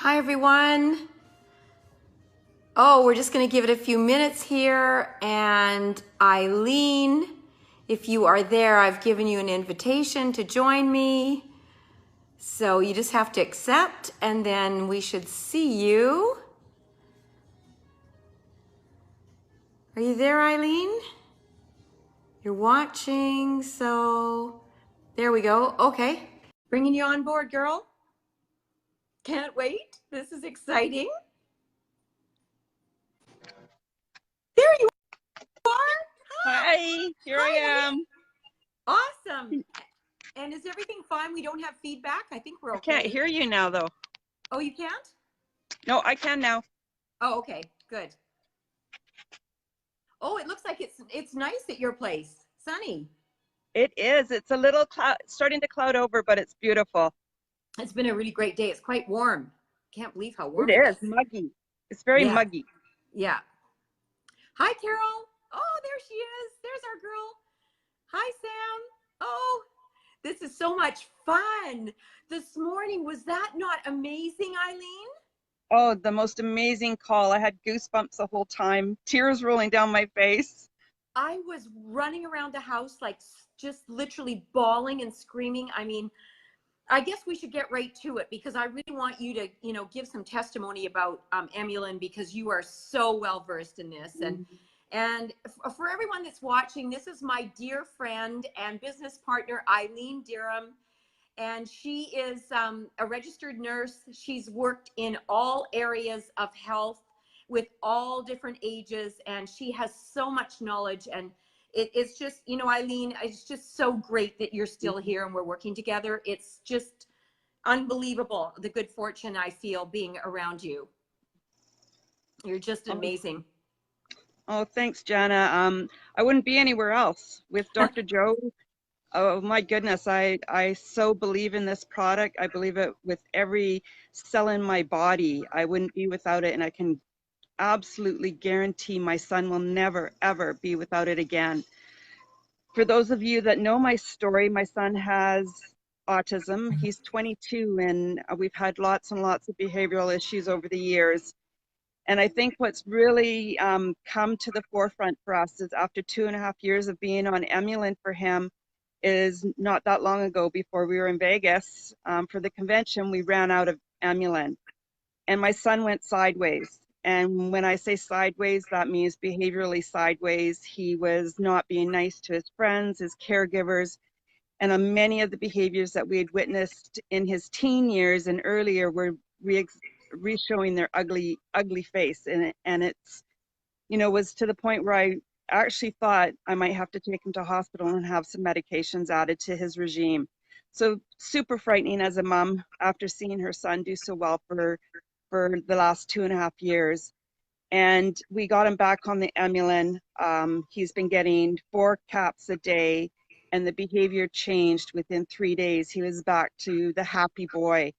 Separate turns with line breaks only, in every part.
Hi, everyone. Oh, we're just going to give it a few minutes here. And Eileen, if you are there, I've given you an invitation to join me. So you just have to accept, and then we should see you. Are you there, Eileen? You're watching, so there we go. Okay. Bringing you on board, girl. Can't wait. This is exciting. There you are.
Hi, here I am.
Awesome. And is everything fine? We don't have feedback? I think we're okay.
I can't hear you now, though.
Oh, you can't?
No, I can now.
Oh, okay. Good. Oh, it looks like it's nice at your place. Sunny.
It is. It's a little starting to cloud over, but it's beautiful.
It's been a really great day. It's quite warm. Can't believe how warm
It
it
is
is.
muggy. It's very muggy.
Yeah. Hi, Carol. Oh, there she is. There's our girl. Hi, Sam. Oh, this is so much fun. This morning, was that not amazing, Eileen?
Oh, the most amazing call. I had goosebumps the whole time, tears rolling down my face.
I was running around the house, like just literally bawling and screaming. I mean, I guess we should get right to it because I really want you to, give some testimony about Emulin because you are so well versed in this. And for everyone that's watching, this is my dear friend and business partner, Eileen Durham. And she is a registered nurse. She's worked in all areas of health with all different ages, and she has so much knowledge. And it's just, Eileen, it's just so great that you're still here and we're working together. It's just unbelievable, the good fortune I feel being around you. You're just amazing.
Oh, thanks, Jana. I wouldn't be anywhere else with Dr. Joe. Oh my goodness, I so believe in this product. I believe it with every cell in my body. I wouldn't be without it, and I can absolutely guarantee my son will never, ever be without it again. For those of you that know my story, my son has autism. He's 22, and we've had lots and lots of behavioral issues over the years. And I think what's really come to the forefront for us is after 2.5 years of being on Emulin for him, is not that long ago, before we were in Vegas for the convention, we ran out of Emulin. And my son went sideways. And when I say sideways, that means behaviorally sideways. He was not being nice to his friends, his caregivers, and many of the behaviors that we had witnessed in his teen years and earlier were re-showing their ugly face. And it's, was to the point where I actually thought I might have to take him to hospital and have some medications added to his regime. So super frightening as a mom after seeing her son do so well for the last 2.5 years. And we got him back on the Emulin. He's been getting 4 caps a day, and the behavior changed within 3 days. He was back to the happy boy.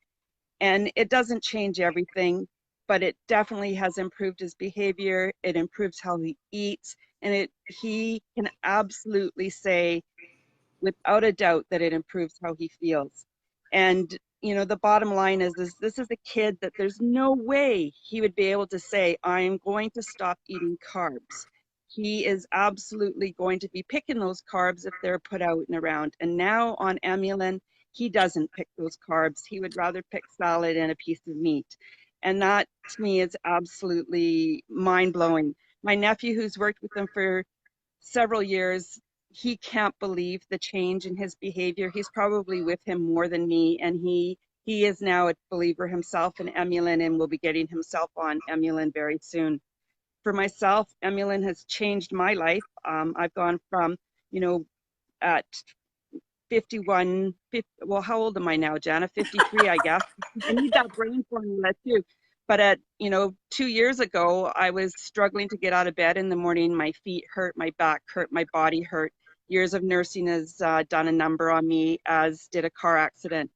And it doesn't change everything, but it definitely has improved his behavior. It improves how he eats, and he can absolutely say without a doubt that it improves how he feels. And the bottom line is this is a kid that there's no way he would be able to say, I am going to stop eating carbs. He is absolutely going to be picking those carbs if they're put out and around. And now on Emulin, he doesn't pick those carbs. He would rather pick salad and a piece of meat. And that to me is absolutely mind-blowing. My nephew, who's worked with him for several years, he can't believe the change in his behavior. He's probably with him more than me, and he is now a believer himself in Emulin and will be getting himself on Emulin very soon. For myself, Emulin has changed my life. I've gone from, at 51, well, how old am I now, Jana? 53, I guess. I need that brain formula too. But at, 2 years ago, I was struggling to get out of bed in the morning. My feet hurt, my back hurt, my body hurt. Years of nursing has done a number on me, as did a car accident.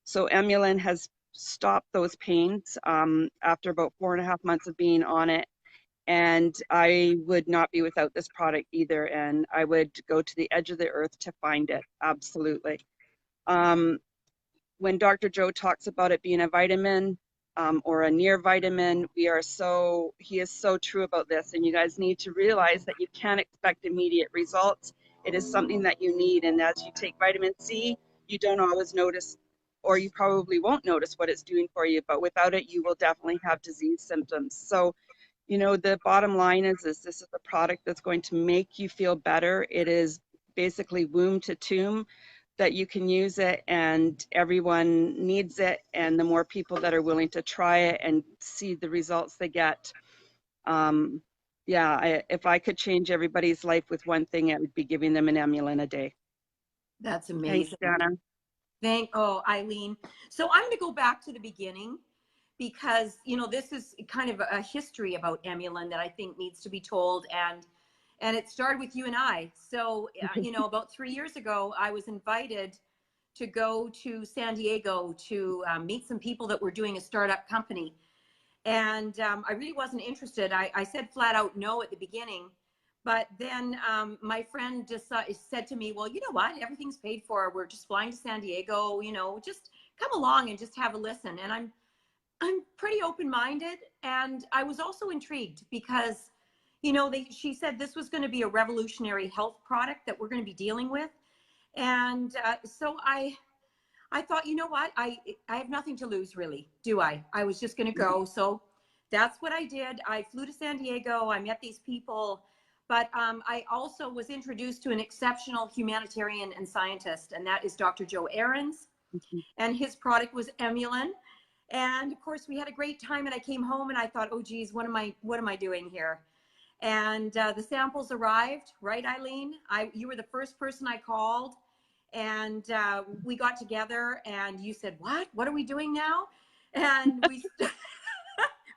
So Emulin has stopped those pains after about 4.5 months of being on it. And I would not be without this product either. And I would go to the edge of the earth to find it. Absolutely. When Dr. Joe talks about it being a vitamin, or a near vitamin. He is so true about this, and you guys need to realize that you can't expect immediate results. It is something that you need, and as you take vitamin C, you don't always notice, or you probably won't notice what it's doing for you, but without it, you will definitely have disease symptoms. So, you know, the bottom line is this is a product that's going to make you feel better. It is basically womb to tomb that you can use it, and everyone needs it, and the more people that are willing to try it and see the results they get, if I could change everybody's life with one thing, it would be giving them an Emulin a day.
That's
Thanks,
amazing.
Jana.
Eileen. So I'm going to go back to the beginning because, you know, this is kind of a history about Emulin that I think needs to be told. And it started with you and I. So, you know, about 3 years ago, I was invited to go to San Diego to meet some people that were doing a startup company. And I really wasn't interested. I said flat out no at the beginning. But then my friend just said to me, well, you know what? Everything's paid for. We're just flying to San Diego, you know, just come along and just have a listen. And I'm pretty open-minded. And I was also intrigued because, you know, she said this was going to be a revolutionary health product that we're going to be dealing with. And so I thought, you know what? I have nothing to lose, really, do I? I was just going to go. So that's what I did. I flew to San Diego. I met these people. But I also was introduced to an exceptional humanitarian and scientist, and that is Dr. Joe Ahrens. And his product was Emulin. And of course, we had a great time. And I came home and I thought, oh, geez, what am I doing here? And the samples arrived, right, Eileen? You were the first person I called, and we got together. And you said, what are we doing now? And we,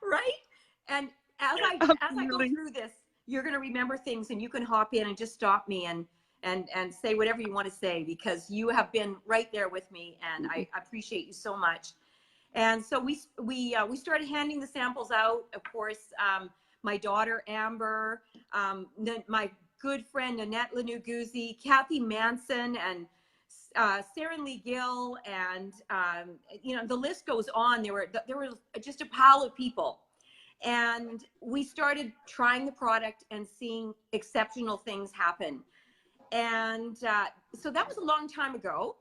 right? And as I go through this, you're going to remember things, and you can hop in and just stop me and say whatever you want to say, because you have been right there with me, and I appreciate you so much. And so we started handing the samples out. Of course, my daughter Amber, my good friend Nanette Lanuguzzi, Kathy Manson, and Sarah Lee Gill, and you know, the list goes on. There were just a pile of people. And we started trying the product and seeing exceptional things happen. And so that was a long time ago.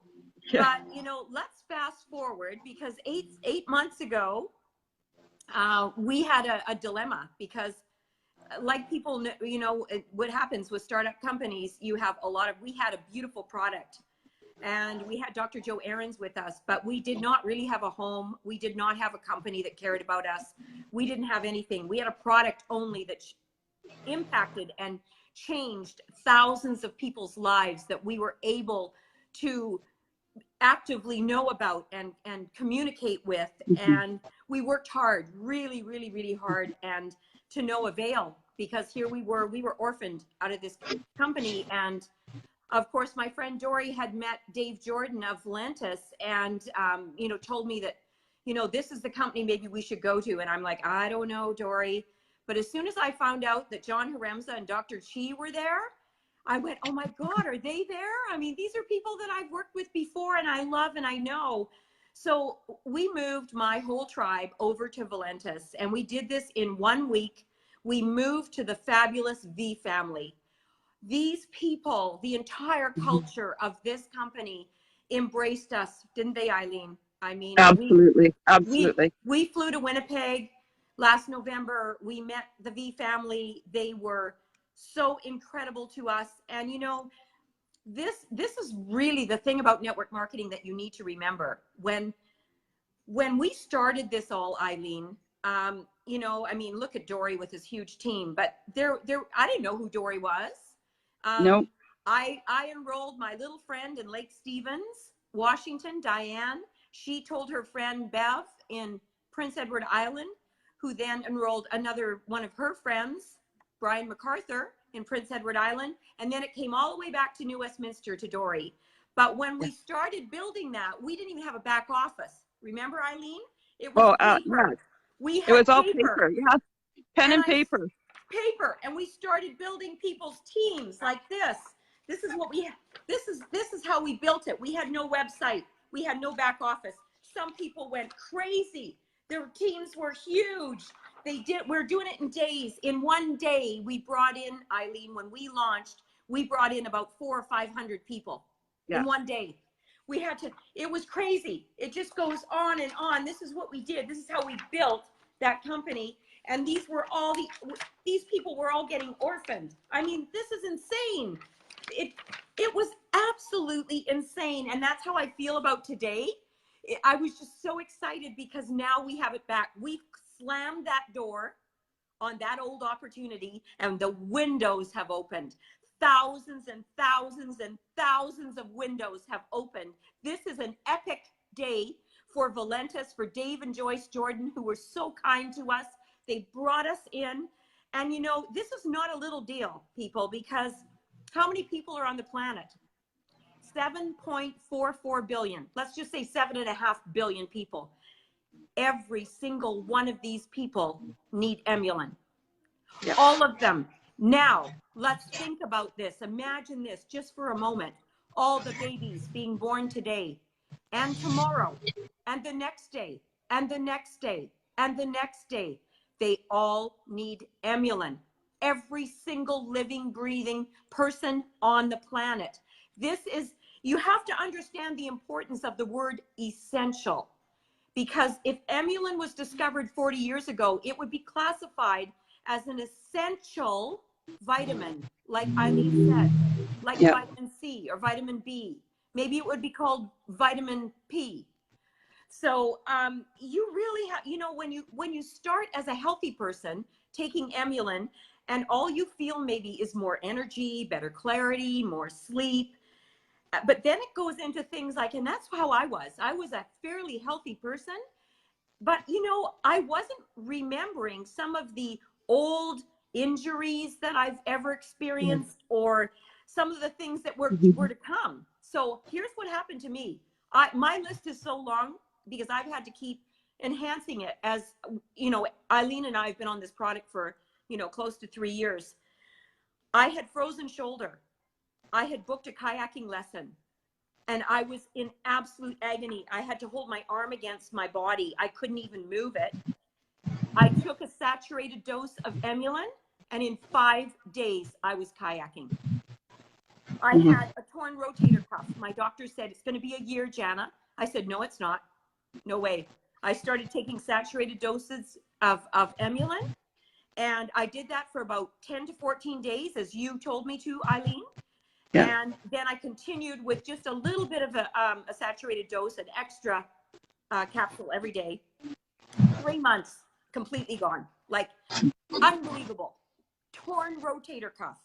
Yeah. But, you know, let's fast forward, because eight months ago, we had a dilemma, because like people, you know, what happens with startup companies, we had a beautiful product. And we had Dr. Joe Ahrens with us, but we did not really have a home. We did not have a company that cared about us. We didn't have anything. We had a product only that impacted and changed thousands of people's lives that we were able to actively know about and communicate with. And we worked hard, really, really, really hard, and to no avail, because here we were orphaned out of this company. And of course, my friend Dory had met Dave Jordan of Valentus, and you know, told me that, you know, this is the company maybe we should go to. And I'm like, I don't know, Dory. But as soon as I found out that John Haremza and Dr. Chi were there, I went, oh my God, are they there? I mean, these are people that I've worked with before and I love and I know. So we moved my whole tribe over to Valentus, and we did this in 1 week. We moved to the fabulous V family. These people, the entire culture of this company embraced us, didn't they, Eileen? I mean,
absolutely.
We flew to Winnipeg last November. We met the V family. They were so incredible to us. And you know, this is really the thing about network marketing that you need to remember. When we started this all, Eileen, you know, I mean, look at Dory with his huge team, but I didn't know who Dory was.
Nope.
I enrolled my little friend in Lake Stevens, Washington, Diane. She told her friend Bev in Prince Edward Island, who then enrolled another one of her friends, Brian MacArthur, in Prince Edward Island. And then it came all the way back to New Westminster to Dory. But when we started building that, we didn't even have a back office. Remember, Eileen? It was paper.
Yeah. It was all paper. Yeah. Pen and paper.
Paper. And we started building people's teams like this. This is what we have. This is how we built it. We had no website. We had no back office. Some people went crazy Their teams were huge. We're doing it in days. In one day, we brought in, Eileen, when we launched, we brought in about 400 or 500 people in one day. We had to, it was crazy. It just goes on and on. This is what we did. This is how we built that company. And these people were all getting orphaned. I mean, this is insane. It was absolutely insane. And that's how I feel about today. I was just so excited because now we have it back. We've slammed that door on that old opportunity and the windows have opened. Thousands and thousands and thousands of windows have opened. This is an epic day for Valentus, for Dave and Joyce Jordan, who were so kind to us. They brought us in. And you know, this is not a little deal, people, because how many people are on the planet? 7.44 billion. Let's just say 7.5 billion people. Every single one of these people need Emulin. Yeah. All of them. Now, let's think about this. Imagine this just for a moment. All the babies being born today and tomorrow and the next day and the next day and the next day. They all need Emulin. Every single living, breathing person on the planet. This is, you have to understand the importance of the word essential. Because if Emulin was discovered 40 years ago, it would be classified as an essential vitamin, like Eileen said, like vitamin C or vitamin B. Maybe it would be called vitamin P. So you really have, you know, when you start as a healthy person taking Emulin and all you feel maybe is more energy, better clarity, more sleep. But then it goes into things like, and that's how I was a fairly healthy person, but you know, I wasn't remembering some of the old injuries that I've ever experienced or some of the things that were to come. So here's what happened to me. My list is so long because I've had to keep enhancing it. As you know, Eileen and I have been on this product for, you know, close to 3 years. I had frozen shoulder. I had booked a kayaking lesson and I was in absolute agony. I had to hold my arm against my body. I couldn't even move it. I took a saturated dose of Emulin and in 5 days I was kayaking. I had a torn rotator cuff. My doctor said, it's going to be a year, Jana. I said, no, it's not. No way. I started taking saturated doses of Emulin. And I did that for about 10 to 14 days, as you told me to, Eileen. Yeah. And then I continued with just a little bit of a saturated dose, an extra capsule every day. 3 months, completely gone. Like, unbelievable. Torn rotator cuff.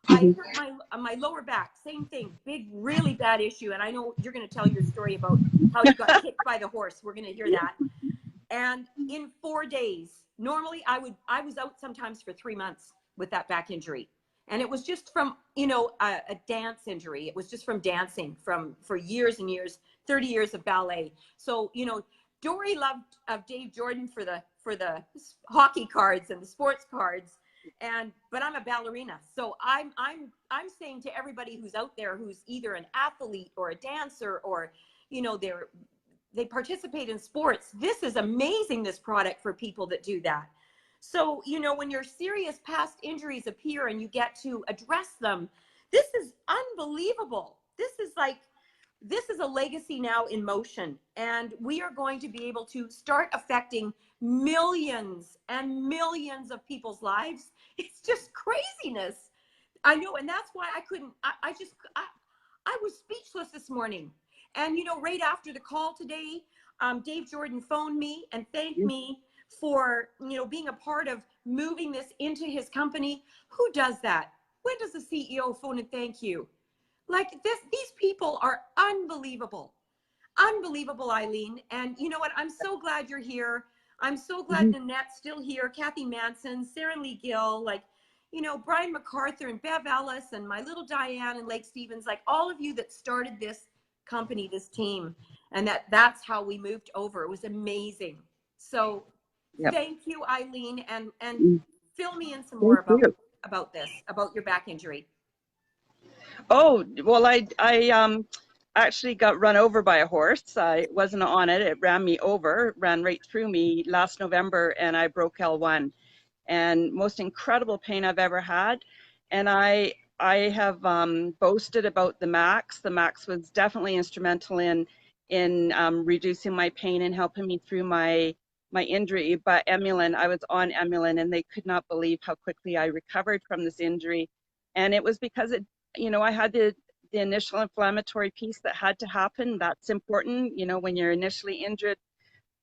I hurt my lower back, same thing, big, really bad issue. And I know you're going to tell your story about how you got kicked by the horse. We're going to hear that. And in 4 days, normally I was out sometimes for 3 months with that back injury. And it was just from, you know, a dance injury. It was just from dancing for years and years, 30 years of ballet. So, you know, Dory loved Dave Jordan for the hockey cards and the sports cards. But I'm a ballerina. So I'm saying to everybody who's out there, who's either an athlete or a dancer, or, you know, they participate in sports. This is amazing, this product, for people that do that. So, you know, when your serious past injuries appear and you get to address them, this is unbelievable. This is a legacy now in motion, and we are going to be able to start affecting millions and millions of people's lives. It's just craziness. I know, and that's why I was speechless this morning. And, you know, right after the call today, Dave Jordan phoned me and thanked me for, you know, being a part of moving this into his company. Who does that? When does the CEO phone and thank you? Like this, these people are unbelievable. Unbelievable, Eileen. And you know what? I'm so glad you're here. I'm so glad Nanette's still here. Kathy Manson, Sarah Lee Gill, like, you know, Brian MacArthur and Bev Ellis and my little Diane and Lake Stevens, like all of you that started this company, this team, and that's how we moved over. It was amazing. So thank you, Eileen, and fill me in some more about this, about your back injury.
Oh, well, actually got run over by a horse. I wasn't on it. It ran me over, ran right through me last November, and I broke L1. And most incredible pain I've ever had. And I have boasted about the Max. The Max was definitely instrumental in reducing my pain and helping me through my injury. But Emulin, I was on Emulin, and they could not believe how quickly I recovered from this injury. And it was because it, you know, I had the initial inflammatory piece that had to happen. That's important, you know, when you're initially injured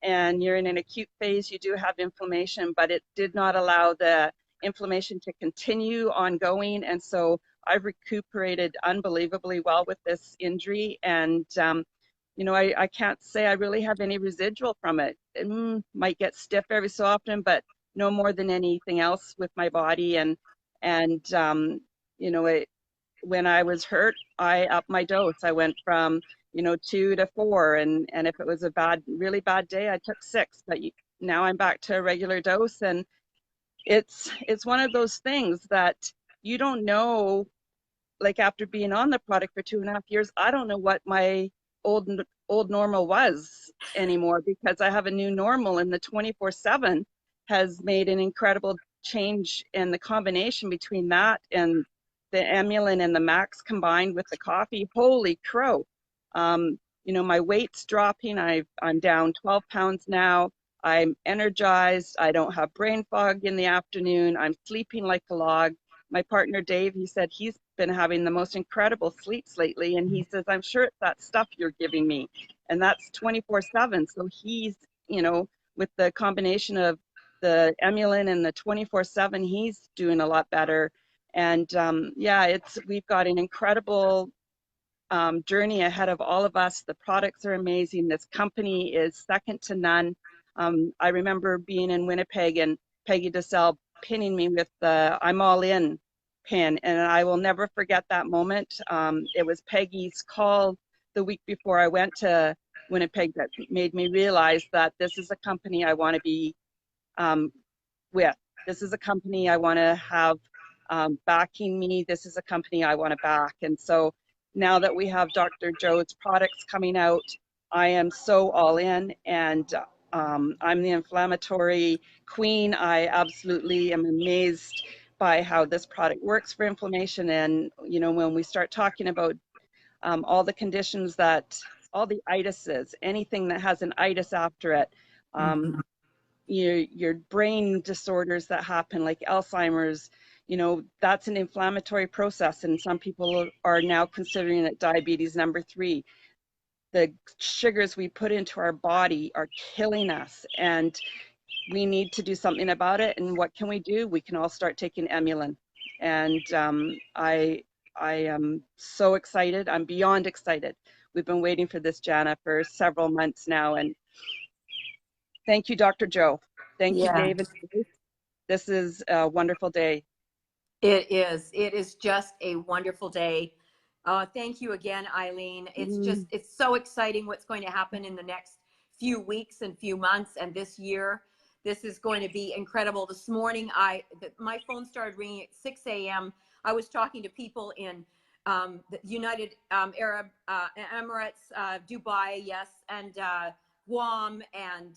and you're in an acute phase, you do have inflammation, but it did not allow the inflammation to continue ongoing. And so I've recuperated unbelievably well with this injury. And, you know, I can't say I really have any residual from it. It might get stiff every so often, but no more than anything else with my body. And you know, when I was hurt, I upped my dose. I went from, you know, 2 to 4, and if it was a really bad day, I took 6. But now I'm back to a regular dose, and it's one of those things that you don't know. Like, after being on the product for 2.5 years, I don't know what my old normal was anymore, because I have a new normal, and the 24/7 has made an incredible change. And the combination between that and the Emulin and the Max combined with the coffee, holy crow. You know, my weight's dropping. I'm down 12 pounds now. I'm energized. I don't have brain fog in the afternoon. I'm sleeping like a log. My partner, Dave, he said he's been having the most incredible sleeps lately. And he says, I'm sure it's that stuff you're giving me. And that's 24/7. So he's, you know, with the combination of the Emulin and the 24/7, he's doing a lot better. And yeah, we've got an incredible journey ahead of all of us. The products are amazing. This company is second to none. I remember being in Winnipeg and Peggy DeSalle pinning me with the I'm all in pin, and I will never forget that moment. It was Peggy's call the week before I went to Winnipeg that made me realize that this is a company I want to be with. This is a company I want to have backing me. This is a company I want to back. And so now that we have Dr. Joe's products coming out, I am so all in, and I'm the inflammatory queen. I absolutely am amazed by how this product works for inflammation. And, you know, when we start talking about all the conditions all the itises, anything that has an itis after it, your brain disorders that happen like Alzheimer's, you know, that's an inflammatory process, and some people are now considering it diabetes #3. The sugars we put into our body are killing us, and we need to do something about it. And what can we do? We can all start taking Emulin. And I am so excited. I'm beyond excited. We've been waiting for this, Jana, for several months now, and thank you, Dr. Joe. Thank you, David. This is a wonderful day.
It is. It is just a wonderful day. Thank you again, Eileen. It's so exciting what's going to happen in the next few weeks and few months and this year. This is going to be incredible. This morning, my phone started ringing at 6 a.m. I was talking to people in the United Arab Emirates, Dubai, yes, and Guam, and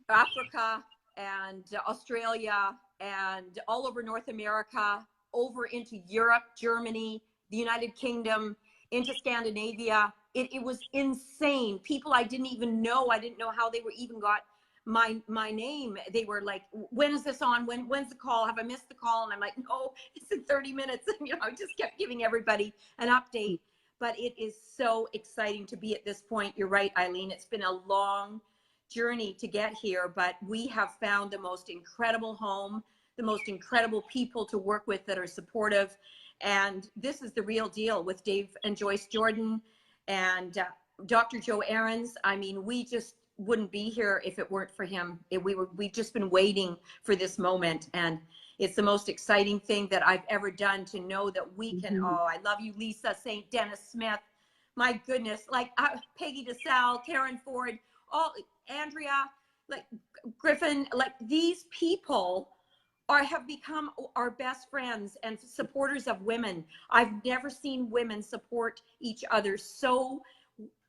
Africa, and Australia, and all over North America, over into Europe, Germany, the United Kingdom, into Scandinavia. It was insane. People I didn't even know. I didn't know how they were even got my name. They were like, when is this on? When's the call? Have I missed the call? And I'm like, no, it's in 30 minutes. And, you know, I just kept giving everybody an update. But it is so exciting to be at this point. You're right, Eileen. It's been a long journey to get here, but we have found the most incredible home, the most incredible people to work with that are supportive. And this is the real deal with Dave and Joyce Jordan and Dr. Joe Aarons. I mean, we just wouldn't be here if it weren't for him. We've just been waiting for this moment. And it's the most exciting thing that I've ever done to know that we can, oh, I love you, Lisa, St. Dennis Smith. My goodness, like Peggy DeSalle, Karen Ford, all Andrea, like Griffin, like these people have become our best friends and supporters of women. I've never seen women support each other so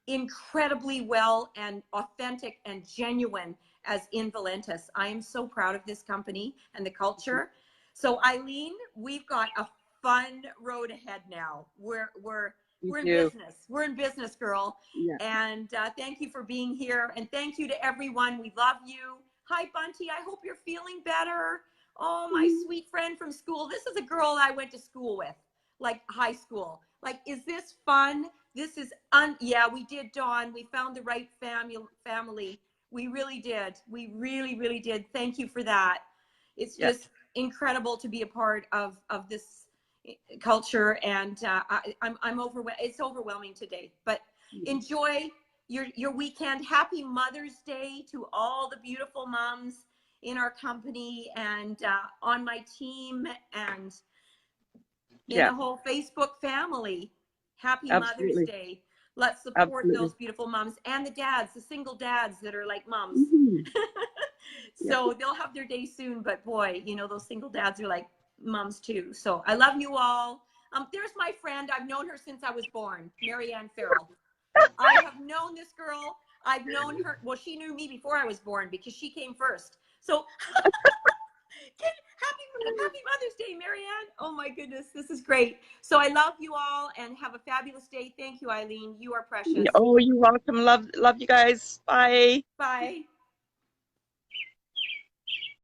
incredibly well and authentic and genuine as in Valentus. I am so proud of this company and the culture. So Eileen, we've got a fun road ahead now. We're in business. We're in business, girl.
Yeah.
And thank you for being here. And thank you to everyone. We love you. Hi, Bunty. I hope you're feeling better. Oh, my sweet friend from school. This is a girl I went to school with, like high school. Like, is this fun? This is yeah, we did, Dawn. We found the right family. We really did. We really, really did. Thank you for that. It's just incredible to be a part of this culture, and I'm overwhelmed. It's overwhelming today, but enjoy your weekend. Happy Mother's Day to all the beautiful moms in our company and on my team and in the whole Facebook family. Happy Mother's Day. Let's support those beautiful moms and the dads, the single dads that are like moms. So they'll have their day soon, but boy, you know, those single dads are like moms too. So I love you all. There's my friend. I've known her since I was born, Marianne Farrell. I have known this girl. I've known her. Well, she knew me before I was born because she came first. So happy Mother's Day, Marianne. Oh my goodness, this is great. So I love you all and have a fabulous day. Thank you, Eileen. You are precious.
Oh, you're welcome. Love you guys. Bye.
Bye.